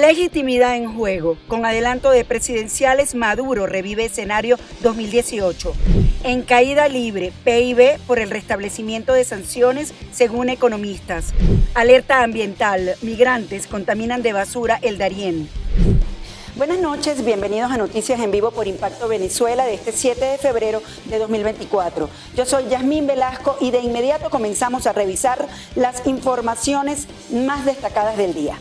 Legitimidad en juego. Con adelanto de presidenciales, Maduro revive escenario 2018. En caída libre, PIB por el restablecimiento de sanciones, según economistas. Alerta ambiental. Migrantes contaminan de basura el Darién. Buenas noches, bienvenidos a Noticias en Vivo por Impacto Venezuela de este 7 de febrero de 2024. Yo soy Yasmín Velasco y de inmediato comenzamos a revisar las informaciones más destacadas del día.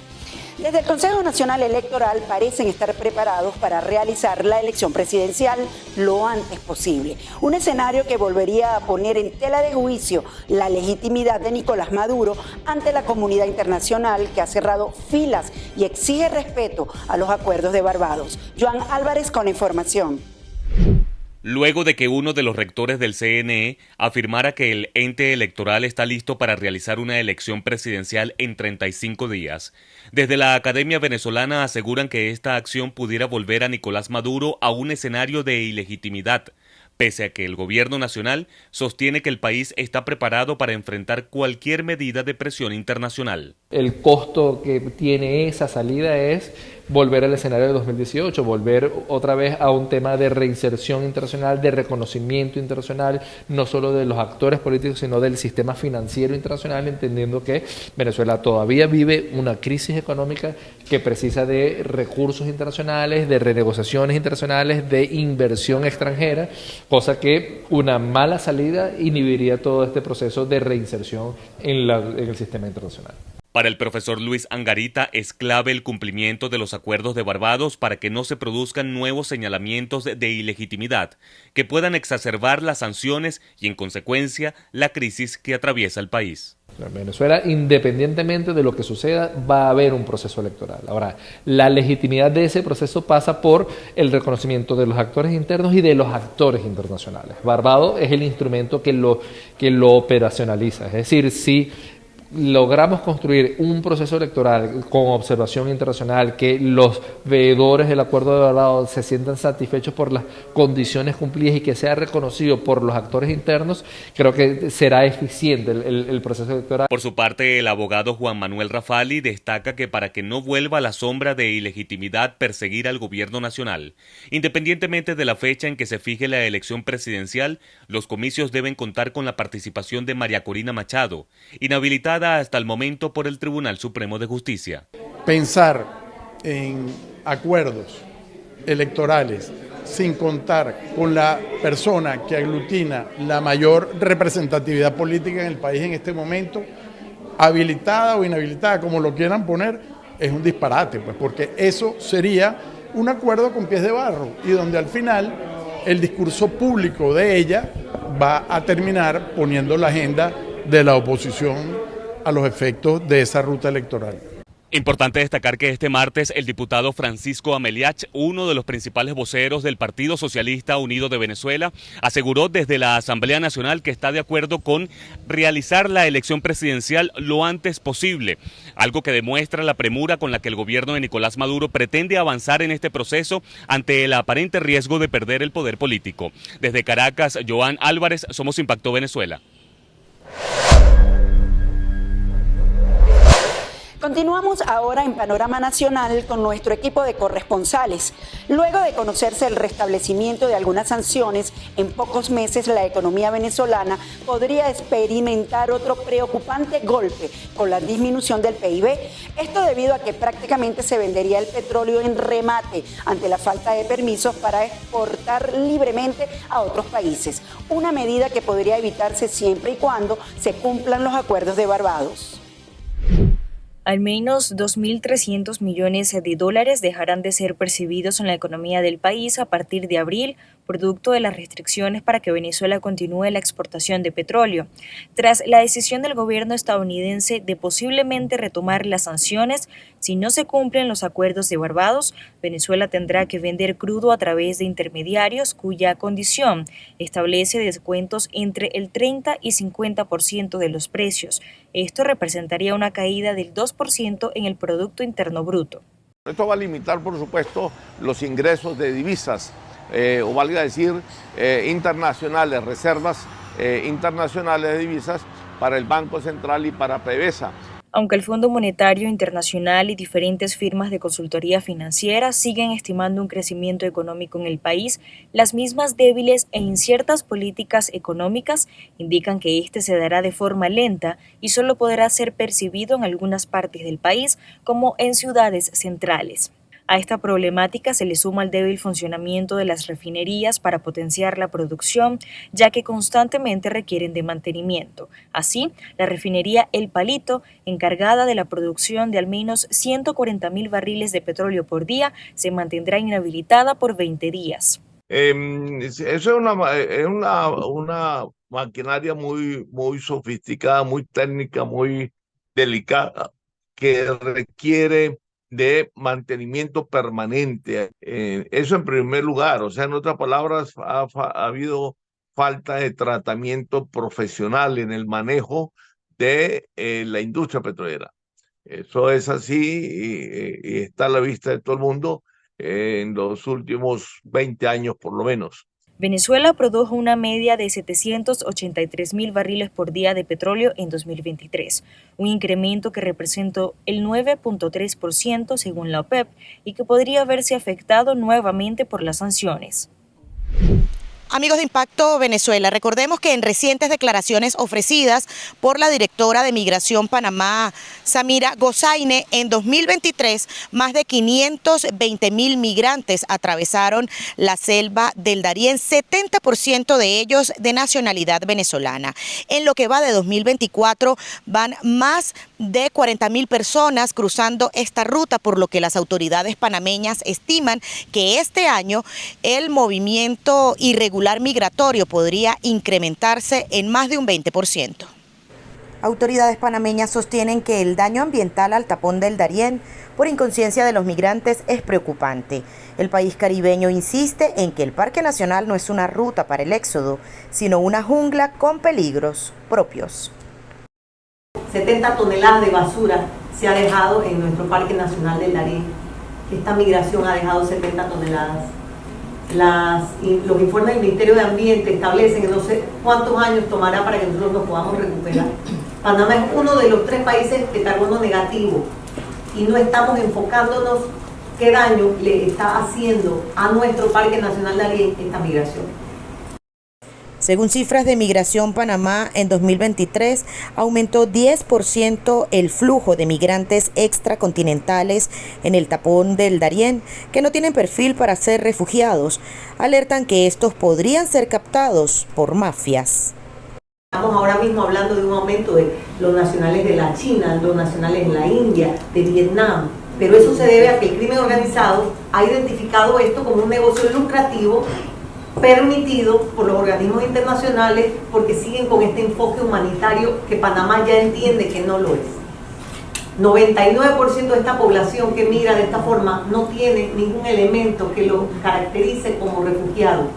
Desde el Consejo Nacional Electoral parecen estar preparados para realizar la elección presidencial lo antes posible. Un escenario que volvería a poner en tela de juicio la legitimidad de Nicolás Maduro ante la comunidad internacional que ha cerrado filas y exige respeto a los acuerdos de Barbados. Joan Álvarez con la información. Luego de que uno de los rectores del CNE afirmara que el ente electoral está listo para realizar una elección presidencial en 35 días, desde la Academia Venezolana aseguran que esta acción pudiera volver a Nicolás Maduro a un escenario de ilegitimidad, pese a que el gobierno nacional sostiene que el país está preparado para enfrentar cualquier medida de presión internacional. El costo que tiene esa salida es volver al escenario de 2018, volver otra vez a un tema de reinserción internacional, de reconocimiento internacional, no solo de los actores políticos, sino del sistema financiero internacional, entendiendo que Venezuela todavía vive una crisis económica que precisa de recursos internacionales, de renegociaciones internacionales, de inversión extranjera, cosa que una mala salida inhibiría todo este proceso de reinserción en el sistema internacional. Para el profesor Luis Angarita es clave el cumplimiento de los acuerdos de Barbados para que no se produzcan nuevos señalamientos de ilegitimidad que puedan exacerbar las sanciones y, en consecuencia, la crisis que atraviesa el país. En Venezuela, independientemente de lo que suceda, va a haber un proceso electoral. Ahora, la legitimidad de ese proceso pasa por el reconocimiento de los actores internos y de los actores internacionales. Barbados es el instrumento que lo operacionaliza, es decir, si logramos construir un proceso electoral con observación internacional, que los veedores del Acuerdo de Barbados se sientan satisfechos por las condiciones cumplidas y que sea reconocido por los actores internos, creo que será eficiente el proceso electoral. Por su parte, el abogado Juan Manuel Rafali destaca que para que no vuelva a la sombra de ilegitimidad perseguir al gobierno nacional, independientemente de la fecha en que se fije la elección presidencial, los comicios deben contar con la participación de María Corina Machado, inhabilitada hasta el momento por el Tribunal Supremo de Justicia. Pensar en acuerdos electorales sin contar con la persona que aglutina la mayor representatividad política en el país en este momento, habilitada o inhabilitada, como lo quieran poner, es un disparate, pues, porque eso sería un acuerdo con pies de barro y donde al final el discurso público de ella va a terminar poniendo la agenda de la oposición a los efectos de esa ruta electoral. Importante destacar que este martes el diputado Francisco Ameliach, uno de los principales voceros del Partido Socialista Unido de Venezuela, aseguró desde la Asamblea Nacional que está de acuerdo con realizar la elección presidencial lo antes posible, algo que demuestra la premura con la que el gobierno de Nicolás Maduro pretende avanzar en este proceso ante el aparente riesgo de perder el poder político. Desde Caracas, Joan Álvarez, Somos Impacto Venezuela. Continuamos ahora en Panorama Nacional con nuestro equipo de corresponsales. Luego de conocerse el restablecimiento de algunas sanciones, en pocos meses la economía venezolana podría experimentar otro preocupante golpe con la disminución del PIB. Esto debido a que prácticamente se vendería el petróleo en remate ante la falta de permisos para exportar libremente a otros países. Una medida que podría evitarse siempre y cuando se cumplan los acuerdos de Barbados. Al menos 2.300 millones de dólares dejarán de ser percibidos en la economía del país a partir de abril, producto de las restricciones para que Venezuela continúe la exportación de petróleo. Tras la decisión del gobierno estadounidense de posiblemente retomar las sanciones, si no se cumplen los acuerdos de Barbados, Venezuela tendrá que vender crudo a través de intermediarios cuya condición establece descuentos entre el 30 y 50% de los precios. Esto representaría una caída del 2% en el Producto Interno Bruto. Esto va a limitar, por supuesto, los ingresos de divisas, o valga decir, internacionales, reservas internacionales de divisas para el Banco Central y para PDVSA. Aunque el Fondo Monetario Internacional y diferentes firmas de consultoría financiera siguen estimando un crecimiento económico en el país, las mismas débiles e inciertas políticas económicas indican que este se dará de forma lenta y solo podrá ser percibido en algunas partes del país, como en ciudades centrales. A esta problemática se le suma el débil funcionamiento de las refinerías para potenciar la producción, ya que constantemente requieren de mantenimiento. Así, la refinería El Palito, encargada de la producción de al menos 140.000 barriles de petróleo por día, se mantendrá inhabilitada por 20 días. Eso es una maquinaria muy sofisticada, muy técnica, muy delicada, que requiere de mantenimiento permanente. Eso en primer lugar, o sea, en otras palabras, ha habido falta de tratamiento profesional en el manejo de la industria petrolera. Eso es así y está a la vista de todo el mundo en los últimos 20 años por lo menos. Venezuela produjo una media de 783.000 barriles por día de petróleo en 2023, un incremento que representó el 9.3% según la OPEP y que podría verse afectado nuevamente por las sanciones. Amigos de Impacto Venezuela, recordemos que en recientes declaraciones ofrecidas por la directora de Migración Panamá, Samira Gozaine, en 2023 más de 520.000 migrantes atravesaron la selva del Darién, 70% de ellos de nacionalidad venezolana. En lo que va de 2024 van más de 40.000 personas cruzando esta ruta, por lo que las autoridades panameñas estiman que este año el movimiento irregular migratorio podría incrementarse en más de un 20%. Autoridades panameñas sostienen que el daño ambiental al tapón del Darién por inconsciencia de los migrantes es preocupante. El país caribeño insiste en que el Parque Nacional no es una ruta para el éxodo, sino una jungla con peligros propios. 70 toneladas de basura se ha dejado en nuestro Parque Nacional del Darién. Esta migración ha dejado 70 toneladas. Los informes del Ministerio de Ambiente establecen que no sé cuántos años tomará para que nosotros nos podamos recuperar. Panamá es uno de los 3 países de carbono negativo y no estamos enfocándonos qué daño le está haciendo a nuestro Parque Nacional Darién esta migración. Según cifras de Migración Panamá, en 2023 aumentó 10% el flujo de migrantes extracontinentales en el tapón del Darién, que no tienen perfil para ser refugiados. Alertan que estos podrían ser captados por mafias. Estamos ahora mismo hablando de un aumento de los nacionales de la China, los nacionales de la India, de Vietnam, pero eso se debe a que el crimen organizado ha identificado esto como un negocio lucrativo permitido por los organismos internacionales porque siguen con este enfoque humanitario que Panamá ya entiende que no lo es. 99% de esta población que migra de esta forma no tiene ningún elemento que lo caracterice como refugiado.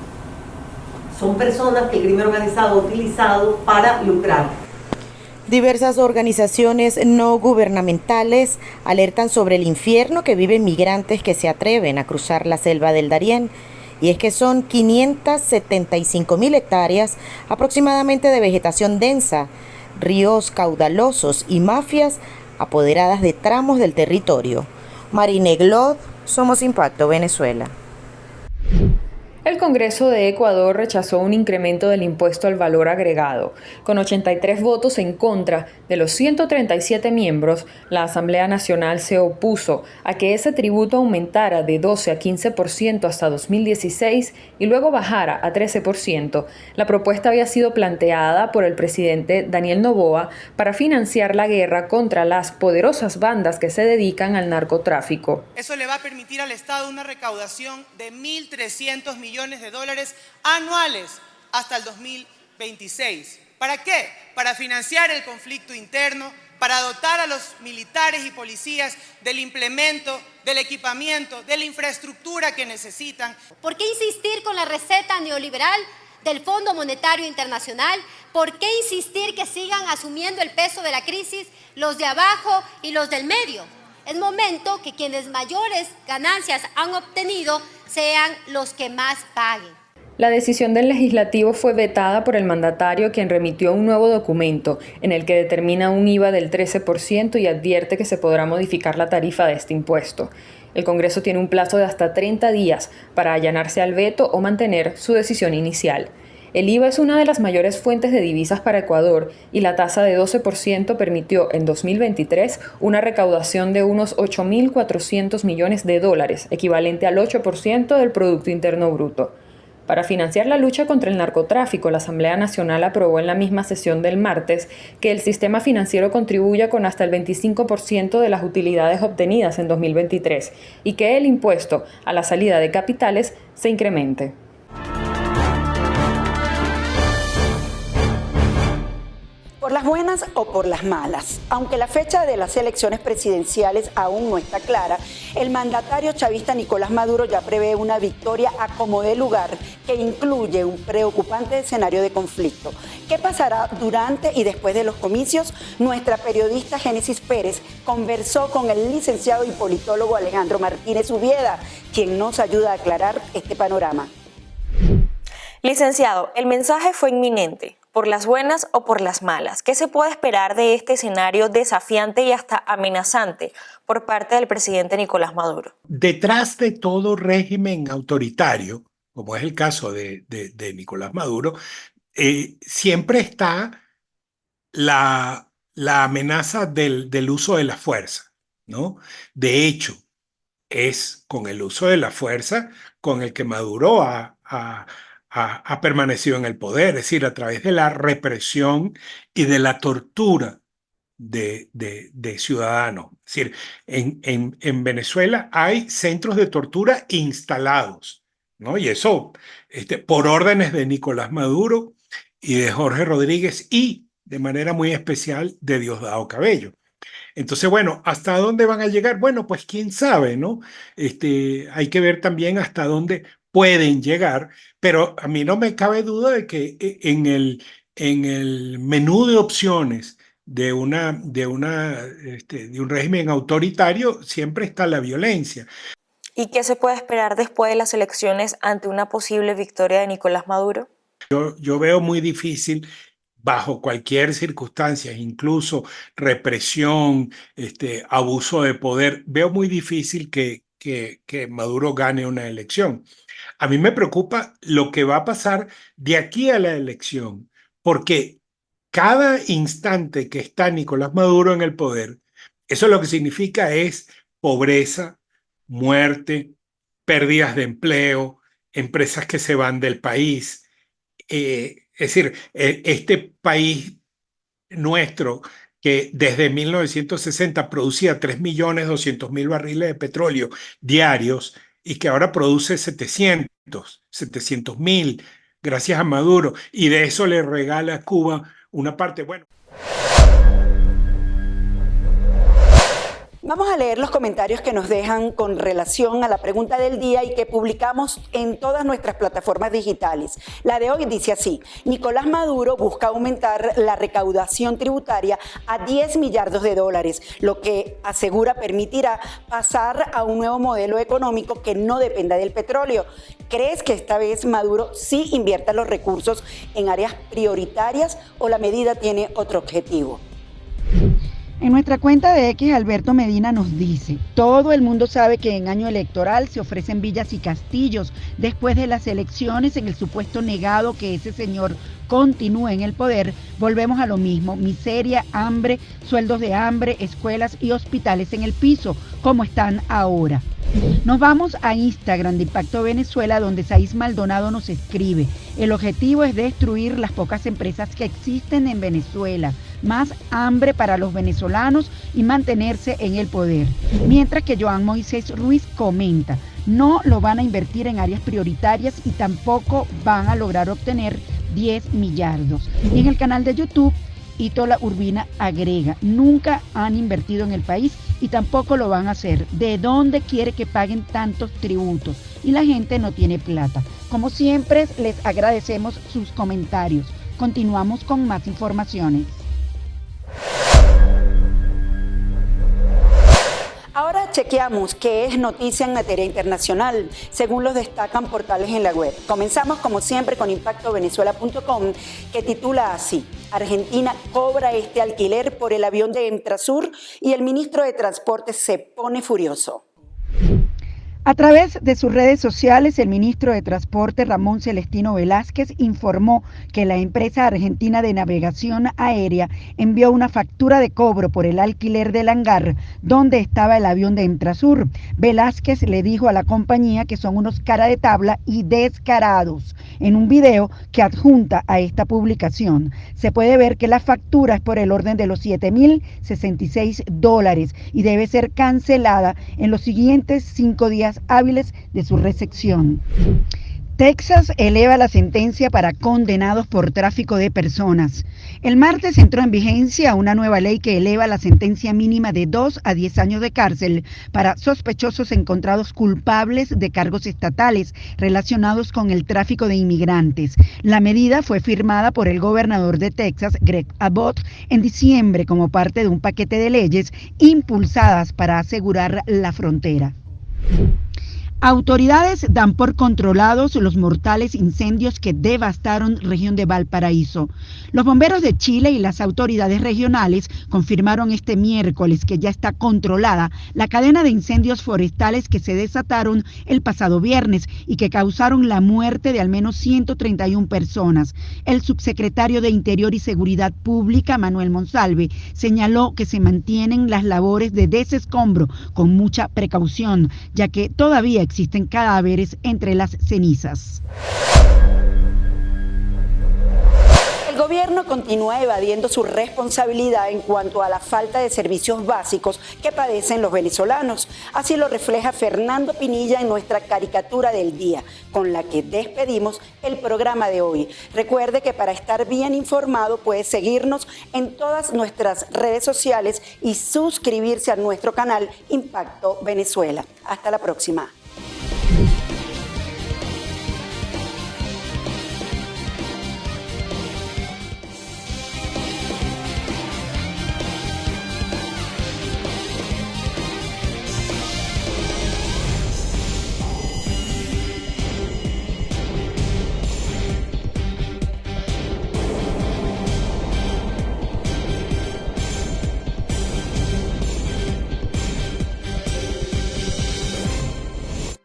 Son personas que el crimen organizado ha utilizado para lucrar. Diversas organizaciones no gubernamentales alertan sobre el infierno que viven migrantes que se atreven a cruzar la selva del Darién. Y es que son 575.000 hectáreas aproximadamente de vegetación densa, ríos caudalosos y mafias apoderadas de tramos del territorio. Marine Glod, Somos Impacto Venezuela. El Congreso de Ecuador rechazó un incremento del impuesto al valor agregado. Con 83 votos en contra de los 137 miembros, la Asamblea Nacional se opuso a que ese tributo aumentara de 12 a 15% hasta 2016 y luego bajara a 13%. La propuesta había sido planteada por el presidente Daniel Noboa para financiar la guerra contra las poderosas bandas que se dedican al narcotráfico. Eso le va a permitir al Estado una recaudación de 1.300 millones de dólares anuales hasta el 2026. ¿Para qué? Para financiar el conflicto interno, para dotar a los militares y policías del implemento, del equipamiento, de la infraestructura que necesitan. ¿Por qué insistir con la receta neoliberal del Fondo Monetario Internacional? ¿Por qué insistir que sigan asumiendo el peso de la crisis los de abajo y los del medio? Es momento que quienes mayores ganancias han obtenido sean los que más paguen. La decisión del legislativo fue vetada por el mandatario, quien remitió un nuevo documento en el que determina un IVA del 13% y advierte que se podrá modificar la tarifa de este impuesto. El Congreso tiene un plazo de hasta 30 días para allanarse al veto o mantener su decisión inicial. El IVA es una de las mayores fuentes de divisas para Ecuador y la tasa de 12% permitió en 2023 una recaudación de unos 8.400 millones de dólares, equivalente al 8% del Producto Interno Bruto. Para financiar la lucha contra el narcotráfico, la Asamblea Nacional aprobó en la misma sesión del martes que el sistema financiero contribuya con hasta el 25% de las utilidades obtenidas en 2023 y que el impuesto a la salida de capitales se incremente. Por las buenas o por las malas. Aunque la fecha de las elecciones presidenciales aún no está clara, el mandatario chavista Nicolás Maduro ya prevé una victoria a como dé lugar que incluye un preocupante escenario de conflicto. ¿Qué pasará durante y después de los comicios? Nuestra periodista Génesis Pérez conversó con el licenciado y politólogo Alejandro Martínez Ubieda, quien nos ayuda a aclarar este panorama. Licenciado, el mensaje fue inminente. ¿Por las buenas o por las malas? ¿Qué se puede esperar de este escenario desafiante y hasta amenazante por parte del presidente Nicolás Maduro? Detrás de todo régimen autoritario, como es el caso de Nicolás Maduro, siempre está la amenaza del uso de la fuerza, ¿no? De hecho, es con el uso de la fuerza con el que Maduro ha permanecido en el poder, es decir, a través de la represión y de la tortura de ciudadanos. Es decir, en Venezuela hay centros de tortura instalados, ¿no? Y eso por órdenes de Nicolás Maduro y de Jorge Rodríguez y de manera muy especial de Diosdado Cabello. Entonces, bueno, ¿hasta dónde van a llegar? Bueno, pues quién sabe, ¿no? Hay que ver también hasta dónde pueden llegar, pero a mí no me cabe duda de que en el menú de opciones de un régimen autoritario siempre está la violencia. ¿Y qué se puede esperar después de las elecciones ante una posible victoria de Nicolás Maduro? Yo veo muy difícil, bajo cualquier circunstancia, incluso represión, abuso de poder, veo muy difícil que Maduro gane una elección. A mí me preocupa lo que va a pasar de aquí a la elección, porque cada instante que está Nicolás Maduro en el poder, eso lo que significa es pobreza, muerte, pérdidas de empleo, empresas que se van del país. Es decir, este país nuestro, que desde 1960 producía 3.200.000 barriles de petróleo diarios y que ahora produce 700.000 gracias a Maduro, y de eso le regala a Cuba una parte. Bueno. Vamos a leer los comentarios que nos dejan con relación a la pregunta del día y que publicamos en todas nuestras plataformas digitales. La de hoy dice así: Nicolás Maduro busca aumentar la recaudación tributaria a 10 millardos de dólares, lo que asegura permitirá pasar a un nuevo modelo económico que no dependa del petróleo. ¿Crees que esta vez Maduro sí invierta los recursos en áreas prioritarias o la medida tiene otro objetivo? En nuestra cuenta de X, Alberto Medina nos dice: todo el mundo sabe que en año electoral se ofrecen villas y castillos después de las elecciones en el supuesto negado que ese señor continúe en el poder. Volvemos a lo mismo: miseria, hambre, sueldos de hambre, escuelas y hospitales en el piso, como están ahora. Nos vamos a Instagram de Impacto Venezuela, donde Saiz Maldonado nos escribe: el objetivo es destruir las pocas empresas que existen en Venezuela, más hambre para los venezolanos y mantenerse en el poder. Mientras que Joan Moisés Ruiz comenta: no lo van a invertir en áreas prioritarias y tampoco van a lograr obtener 10 millardos. Y en el canal de YouTube, Itola Urbina agrega: nunca han invertido en el país y tampoco lo van a hacer. ¿De dónde quiere que paguen tantos tributos? Y la gente no tiene plata. Como siempre, les agradecemos sus comentarios. Continuamos con más informaciones. Ahora Ahora chequeamos qué es noticia en materia internacional, según los destacan portales en la web. Comenzamos como siempre con impactovenezuela.com, que titula así: Argentina cobra este alquiler por el avión de Entrasur y el ministro de Transporte se pone furioso. A través de sus redes sociales, el ministro de Transporte, Ramón Celestino Velázquez, informó que la empresa argentina de navegación aérea envió una factura de cobro por el alquiler del hangar donde estaba el avión de Entrasur. Velázquez le dijo a la compañía que son unos cara de tabla y descarados. En un video que adjunta a esta publicación, se puede ver que la factura es por el orden de los $7.066 y debe ser cancelada en los siguientes 5 días hábiles de su recepción. Texas eleva la sentencia para condenados por tráfico de personas. El martes entró en vigencia una nueva ley que eleva la sentencia mínima de 2 a 10 años de cárcel para sospechosos encontrados culpables de cargos estatales relacionados con el tráfico de inmigrantes. La medida fue firmada por el gobernador de Texas, Greg Abbott, en diciembre como parte de un paquete de leyes impulsadas para asegurar la frontera. Autoridades dan por controlados los mortales incendios que devastaron región de Valparaíso. Los bomberos de Chile y las autoridades regionales confirmaron este miércoles que ya está controlada la cadena de incendios forestales que se desataron el pasado viernes y que causaron la muerte de al menos 131 personas. El subsecretario de Interior y Seguridad Pública, Manuel Monsalve, señaló que se mantienen las labores de desescombro con mucha precaución, ya que todavía existen cadáveres entre las cenizas. El gobierno continúa evadiendo su responsabilidad en cuanto a la falta de servicios básicos que padecen los venezolanos. Así lo refleja Fernando Pinilla en nuestra caricatura del día, con la que despedimos el programa de hoy. Recuerde que para estar bien informado puede seguirnos en todas nuestras redes sociales y suscribirse a nuestro canal Impacto Venezuela. Hasta la próxima.